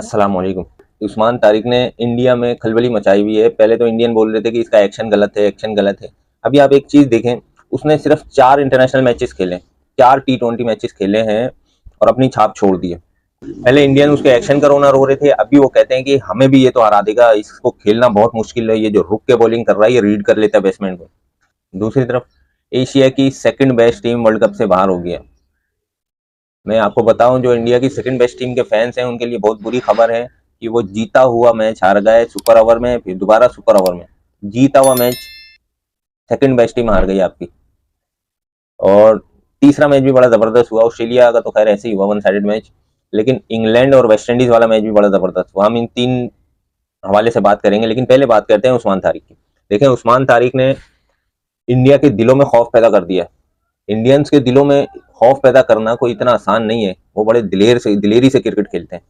अस्सलाम वालेकुम। उस्मान तारिक ने इंडिया में खलबली मचाई हुई है। पहले तो इंडियन बोल रहे थे कि इसका एक्शन गलत है, एक्शन गलत है। अभी आप एक चीज देखें, उसने सिर्फ 4 इंटरनेशनल मैचेस खेले, 4 टी20 मैचेस खेले हैं और अपनी छाप छोड़ दी है। पहले इंडियन उसके एक्शन का रोना रो रहे थे, अभी वो कहते हैं कि हमें भी ये तो हरा देगा, इसको खेलना बहुत मुश्किल है, ये जो रुक के बॉलिंग कर रहा है ये रीड कर लेता है बैट्समैन को। दूसरी तरफ एशिया की second best team world cup से बाहर हो गया। मैं आपको बताऊं, जो इंडिया की सेकंड बेस्ट टीम के फैंस हैं उनके लिए बहुत बुरी खबर है कि वो जीता हुआ मैच हार गए सुपर ओवर में, फिर दोबारा सुपर ओवर में जीता हुआ मैच सेकंड बेस्ट टीम हार गई आपकी। और तीसरा मैच भी बड़ा जबरदस्त हुआ, ऑस्ट्रेलिया का तो खैर ऐसे ही हुआ, वन साइडेड मैच। लेकिन इंग्लैंड और वेस्ट इंडीज वाला मैच भी बड़ा जबरदस्त हुआ। हम इन तीन हवाले से बात करेंगे, लेकिन पहले बात करते हैं उस्मान तारिक की। देखें, उस्मान तारिक ने इंडिया के दिलों में खौफ पैदा कर दिया है। इंडियंस के दिलों में खौफ पैदा करना कोई इतना आसान नहीं है। वो बड़े दिलेरी से क्रिकेट खेलते हैं।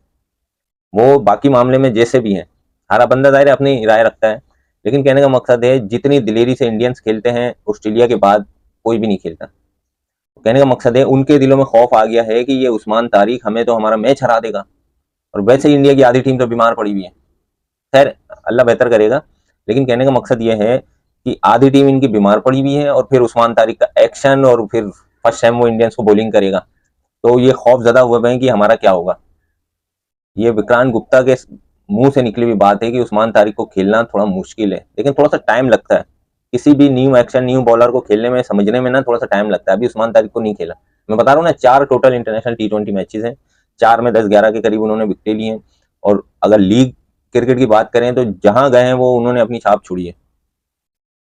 वो बाकी मामले में जैसे भी हैं, हर बंदा दायरे अपनी राय रखता है, लेकिन कहने का मकसद है जितनी दिलेरी से इंडियंस खेलते हैं ऑस्ट्रेलिया के बाद कोई भी नहीं खेलता। तो कहने का मकसद है उनके दिलों में खौफ आ गया है कि ये उस्मान तारिक हमें तो हमारा मैच हरा देगा। और वैसे ही इंडिया की आधी टीम तो बीमार पड़ी हुई है। खैर, अल्लाह बेहतर करेगा, लेकिन कहने का मकसद ये है कि आधी टीम इनकी बीमार पड़ी हुई है और फिर उस्मान तारिक का एक्शन और फिर फर्स्ट टाइम वो इंडियंस को बॉलिंग करेगा, तो ये खौफ ज्यादा हुए हैं कि हमारा क्या होगा। ये विक्रांत गुप्ता के मुंह से निकली हुई बात है कि उस्मान तारिक को खेलना थोड़ा मुश्किल है, लेकिन थोड़ा सा टाइम लगता है। किसी भी न्यू एक्शन न्यू बॉलर को खेलने में, समझने में ना थोड़ा सा टाइम लगता है। अभी उस्मान तारिक को नहीं खेला, मैं बता रहा हूँ ना, 4 टोटल इंटरनेशनल टी20 मैचेस हैं, 4 में 10-11 के करीब उन्होंने विकेटें ली हैं। और अगर लीग क्रिकेट की बात करें तो जहां गए हैं वो उन्होंने अपनी छाप छोड़ी है।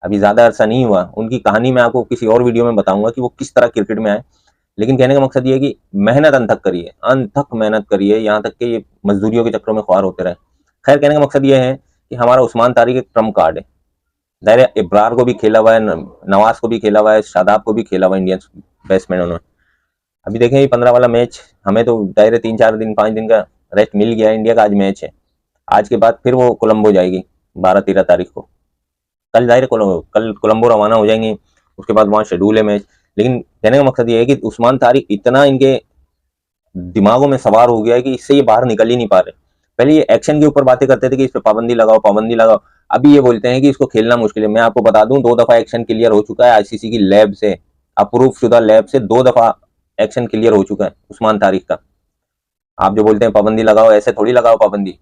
अभी ज्यादा अरसा नहीं हुआ, उनकी कहानी मैं आपको किसी और वीडियो में बताऊंगा कि वो किस तरह क्रिकेट में आए। लेकिन कहने का मकसद ये है कि मेहनत अनथक मेहनत करिए, यहाँ तक कि ये मजदूरियों के चक्रों में ख्वार होते रहे। खैर, कहने का मकसद ये है कि हमारा उस्मान तारिक एक ट्रम्प कार्ड है। दायरे इब्रार को भी खेला हुआ है, नवाज को भी खेला हुआ है, शादाब को भी खेला हुआ है, इंडियन बैट्समैन उन्होंने। अभी देखें, ये 15 वाला मैच, हमें तो दायरे 3-4 दिन 5 दिन का रेस्ट मिल गया। इंडिया का आज मैच है, आज के बाद फिर वो कोलंबो जाएगी 12-13 तारीख को। कल कोलंबो रवाना हो जाएंगे, उसके बाद वहाँ शेड्यूल है मैच। लेकिन कहने का मकसद ये है कि उस्मान तारिक इतना इनके दिमागों में सवार हो गया है कि इससे ये बाहर निकल ही नहीं पा रहे। पहले ये एक्शन के ऊपर बातें करते थे कि इस पर पाबंदी लगाओ, पाबंदी लगाओ। अभी ये बोलते हैं कि इसको खेलना मुश्किल है। मैं आपको बता दूं, 2 दफा एक्शन क्लियर हो चुका है आईसीसी की लैब से, अप्रूव शुदा लैब से 2 दफा एक्शन क्लियर हो चुका है उस्मान तारिक का। आप जो बोलते हैं पाबंदी लगाओ, ऐसे थोड़ी लगाओ पाबंदी।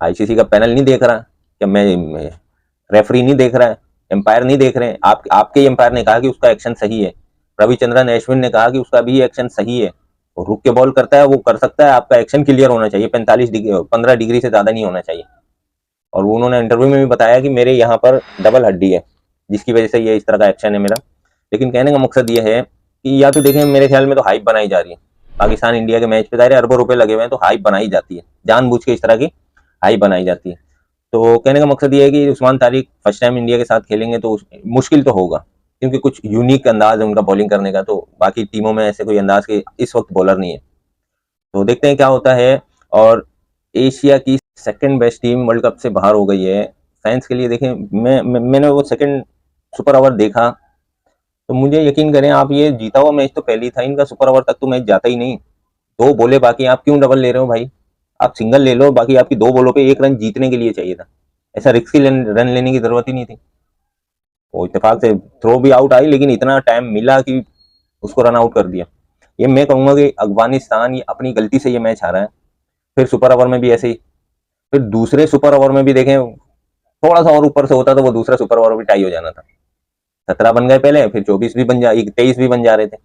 आईसीसी का पैनल नहीं देख रहा क्या? मैं रेफरी नहीं देख रहा है, एम्पायर नहीं देख रहे हैं? आपके एम्पायर ने कहा कि उसका एक्शन सही है, रविचंद्रन अश्विन ने कहा कि उसका भी एक्शन सही है। वो रुक के बॉल करता है, वो कर सकता है, आपका एक्शन क्लियर होना चाहिए, 15 डिग्री से ज्यादा नहीं होना चाहिए। और उन्होंने इंटरव्यू में भी बताया कि मेरे यहाँ पर डबल हड्डी है, जिसकी वजह से ये इस तरह का एक्शन है मेरा। लेकिन कहने का मकसद ये है कि या तो देखें, मेरे ख्याल में तो हाइप बनाई जा रही है। पाकिस्तान इंडिया के मैच पे दायरे अरबों रुपए लगे हुए हैं, तो हाइप बनाई जाती है, जानबूझ के इस तरह की हाइप बनाई जाती है। तो कहने का मकसद ये है कि Usman Tariq first time India के साथ खेलेंगे तो मुश्किल तो होगा, क्योंकि कुछ यूनिक अंदाज है उनका बॉलिंग करने का, तो बाकी टीमों में ऐसे कोई अंदाज के इस वक्त बॉलर नहीं है। तो देखते हैं क्या होता है। और एशिया की second best team world cup से बाहर हो गई है। फैंस के लिए देखें, मैंने वो सेकंड सुपर ओवर देखा, तो मुझे यकीन करें आप, ये जीता हुआ मैच तो पहले ही था इनका, सुपर ओवर तक तो मैच जाता ही नहीं। 2 बोले बाकी, आप क्यों डबल ले रहे हो भाई? आप सिंगल ले लो, बाकी आपकी 2 बॉलों पे 1 रन जीतने के लिए चाहिए था। ऐसा रिस्की रन लेने की जरूरत ही नहीं थी। वो इत्तेफाक से थ्रो भी आउट आई, लेकिन इतना टाइम मिला कि उसको रन आउट कर दिया। ये मैं कहूंगा कि अफगानिस्तान ये अपनी गलती से ये मैच हारा है। फिर सुपर ओवर में भी ऐसे ही, फिर दूसरे सुपर ओवर में भी देखें, थोड़ा सा और ऊपर से होता तो वो दूसरा सुपर ओवर भी टाई हो जाना था। 17 बन गए पहले, फिर 24 भी बन जा 23 भी बन जा रहे थे।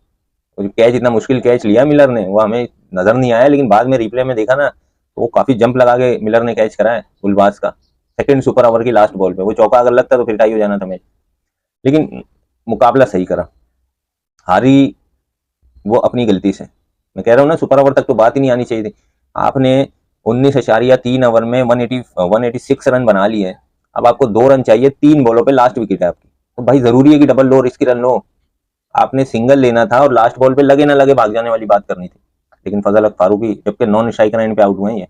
वो कैच, इतना मुश्किल कैच लिया मिलर ने, वो हमें नजर नहीं आया, लेकिन बाद में रिप्ले में देखा ना, तो वो काफी जंप लगा के मिलर ने कैच करा है गुलबाज का, सेकंड सुपर ओवर की लास्ट बॉल पे। वो चौका अगर लगता तो फिर टाई हो जाना था मैच। लेकिन मुकाबला सही करा, हारी वो अपनी गलती से। मैं कह रहा हूँ ना, सुपर ओवर तक तो बात ही नहीं आनी चाहिए थी। आपने 19.3 ओवर में 186 रन बना लिए हैं। अब आपको 2 रन चाहिए 3 बॉलों पे, लास्ट विकेट है आपकी, तो भाई जरूरी है कि डबल लो, रिस्की रन लो। आपने सिंगल लेना था और लास्ट बॉल पे लगे ना लगे भाग जाने वाली बात करनी थी। लेकिन फजल हक फारूकी जबकि नॉन स्ट्राइक लाइन पे आउट हुए हैं ये।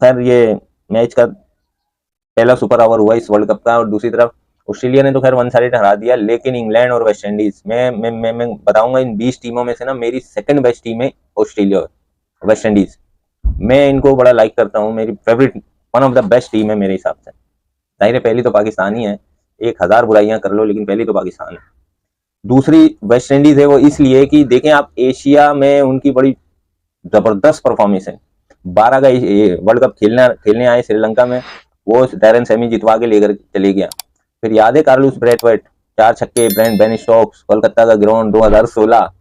खैर, ये मैच का पहला सुपर ओवर हुआ इस वर्ल्ड कप का। और दूसरी तरफ ऑस्ट्रेलिया ने तो खैर 1 साइड हरा दिया, लेकिन इंग्लैंड और वेस्ट इंडीज, मैं बताऊंगा इन 20 टीमों में से ना मेरी सेकंड बेस्ट टीम है ऑस्ट्रेलिया, वेस्ट इंडीज। मैं इनको बड़ा लाइक करता हूँ, मेरी favourite, one of the best team है मेरे हिसाब से। जाहिर है पहली तो पाकिस्तान ही है, 1000 बुराइयां कर लो लेकिन पहली तो पाकिस्तान है। दूसरी वेस्ट इंडीज है, वो इसलिए कि देखें आप एशिया में उनकी बड़ी जबरदस्त परफॉर्मेंस है। 12 का वर्ल्ड कप खेलने खेलने आए श्रीलंका में, वो डैरेन सेमी जितवा के लेकर चले गया। फिर याद है कार्लोस ब्रैथवेट, 4 छक्के, ब्रेंट बेन स्टोक्स, कोलकाता का ग्राउंड 2016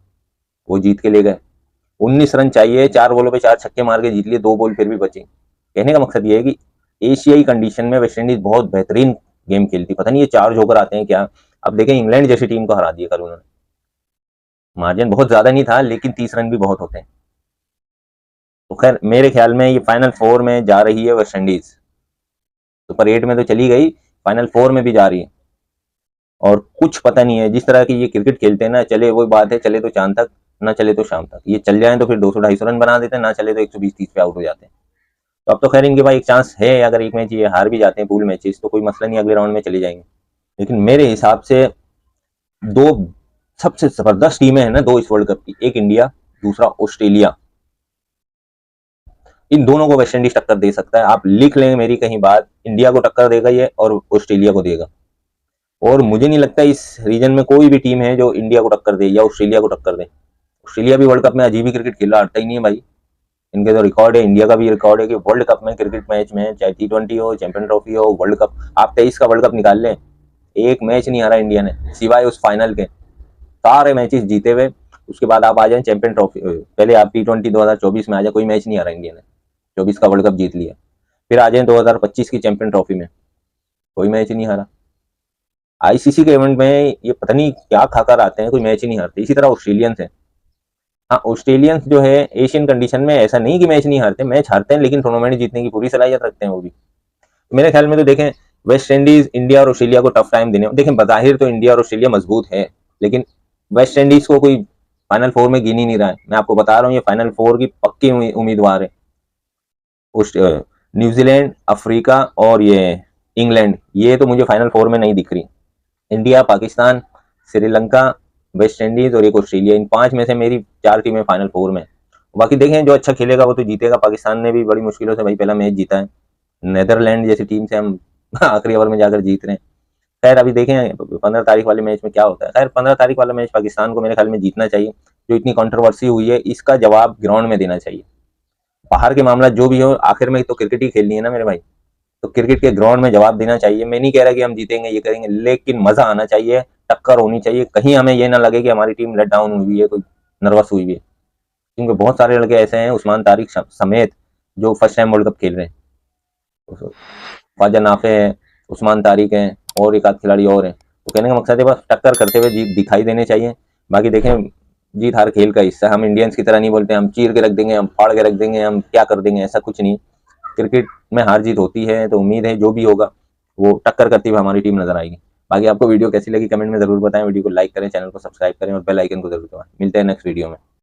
वो जीत के ले गए। 19 रन चाहिए, 4 बॉलों पे 4 छक्के मार के जीत लिए, 2 बॉल फिर भी बची। कहने का मकसद ये है कि एशियाई कंडीशन में वेस्ट इंडीज बहुत बेहतरीन गेम खेलती। पता नहीं ये 4 जोकर आते हैं क्या। अब देखें इंग्लैंड जैसी टीम को हरा दिया कल उन्होंने, मार्जिन बहुत ज्यादा नहीं था लेकिन 30 रन भी बहुत होते हैं। तो खैर मेरे ख्याल में ये फाइनल 4 में जा रही है वेस्ट इंडीज। सुपर 8 में तो चली गई, फाइनल 4 में भी जा रही है। और कुछ पता नहीं है, जिस तरह की ये क्रिकेट खेलते हैं ना, चले वो बात है, चले तो चांद तक, ना चले तो शाम तक। ये चल जाए तो फिर 200-250 रन बना देते हैं, ना चले तो 120-30 पे आउट हो जाते हैं। तो अब तो खैर इनके पास एक चांस है, अगर एक मैच ये हार भी जाते हैं पूल मैचेस तो कोई मसला नहीं, अगले राउंड में चले जाएंगे। लेकिन मेरे हिसाब से दो सबसे जबरदस्त टीमें हैं ना दो इस वर्ल्ड कप की, एक इंडिया, दूसरा ऑस्ट्रेलिया। इन दोनों को वेस्ट इंडीज टक्कर दे सकता है। आप लिख लें मेरी कहीं बात, इंडिया को टक्कर देगा ये और ऑस्ट्रेलिया को देगा। और मुझे नहीं लगता इस रीजन में कोई भी टीम है जो इंडिया को टक्कर दे या ऑस्ट्रेलिया को टक्कर दे। ऑस्ट्रेलिया भी वर्ल्ड कप में अजीब ही क्रिकेट खेला, हटता ही नहीं है भाई। इनके तो रिकॉर्ड है, इंडिया का भी रिकॉर्ड है कि वर्ल्ड कप में क्रिकेट मैच में, चाहे T20 हो, चैंपियन ट्रॉफी हो, वर्ल्ड कप, आप 23 का वर्ल्ड कप निकाल लें, एक मैच नहीं हारा इंडिया ने सिवाय उस फाइनल के, सारे मैचेस जीते हुए। उसके बाद आप आ जाए चैंपियन ट्रॉफी, पहले आप T20 2024 में आ जाए, कोई मैच नहीं हारा इंडिया ने, 24 का वर्ल्ड कप जीत लिया। फिर आ जाए 2025 की चैंपियन ट्रॉफी में, कोई मैच नहीं हारा। आईसीसी के इवेंट में ये पता नहीं क्या खाकर आते हैं, कोई मैच ही नहीं हारते। इसी तरह ऑस्ट्रेलियंस है। हाँ ऑस्ट्रेलियंस जो है एशियन कंडीशन में ऐसा नहीं कि मैच नहीं हारते, मैच हारते हैं लेकिन टूर्नामेंट जीतने की पूरी सलाहियत रखते हैं वो भी। मेरे ख्याल में तो देखें वेस्ट इंडीज इंडिया और ऑस्ट्रेलिया को टफ टाइम देने, देखें बज़ाहिर तो इंडिया और ऑस्ट्रेलिया मजबूत है, लेकिन वेस्ट इंडीज को कोई फाइनल 4 में गिन ही नहीं रहा है। मैं आपको बता रहा हूँ ये फाइनल 4 की पक्की उम्मीदवार है। न्यूजीलैंड, अफ्रीका और ये इंग्लैंड, ये तो मुझे फाइनल 4 में नहीं दिख रही। India, Pakistan, Sri Lanka, West Indies और एक ऑस्ट्रेलिया, इन 5 में से मेरी 4 टीमें फाइनल 4 में। बाकी देखें जो अच्छा खेलेगा वो तो जीतेगा। पाकिस्तान ने भी बड़ी मुश्किलों से भाई पहला मैच जीता है, नेदरलैंड जैसी टीम से हम आखिरी ओवर में जाकर जीत रहे हैं। खैर अभी देखें 15 तारीख वाले मैच में क्या होता है। खैर 15 तारीख वाला मैच पाकिस्तान को मेरे ख्याल में जीतना चाहिए। जो इतनी कंट्रोवर्सी हुई है इसका जवाब ग्राउंड में देना चाहिए। बाहर के मामला जो भी हो, आखिर में तो क्रिकेट ही खेलनी है ना मेरे भाई, तो क्रिकेट के ग्राउंड में जवाब देना चाहिए। मैं नहीं कह रहा कि हम जीतेंगे ये करेंगे, लेकिन मजा आना चाहिए, टक्कर होनी चाहिए, कहीं हमें ये ना लगे कि हमारी टीम लेट डाउन हुई है, कोई नर्वस हुई है। क्योंकि बहुत सारे लड़के ऐसे हैं उस्मान तारिक समेत जो फर्स्ट टाइम वर्ल्ड कप खेल रहे हैं। ख्वाजा नाफे है, उस्मान तारिक है और एक आध खिलाड़ी और है। तो कहने का मकसद है बस टक्कर करते हुए जीत दिखाई देने चाहिए। बाकी देखें जीत हार खेल का हिस्सा, हम इंडियंस की तरह नहीं बोलते हम चीर के रख देंगे, हम फाड़ के रख देंगे, हम क्या कर देंगे, ऐसा कुछ नहीं। क्रिकेट में हार जीत होती है, तो उम्मीद है जो भी होगा वो टक्कर करती हुई हमारी टीम नजर आएगी। बाकी आपको वीडियो कैसी लगी कमेंट में जरूर बताएं, वीडियो को लाइक करें, चैनल को सब्सक्राइब करें और बेल आइकन को जरूर दबाएं। मिलते हैं नेक्स्ट वीडियो में।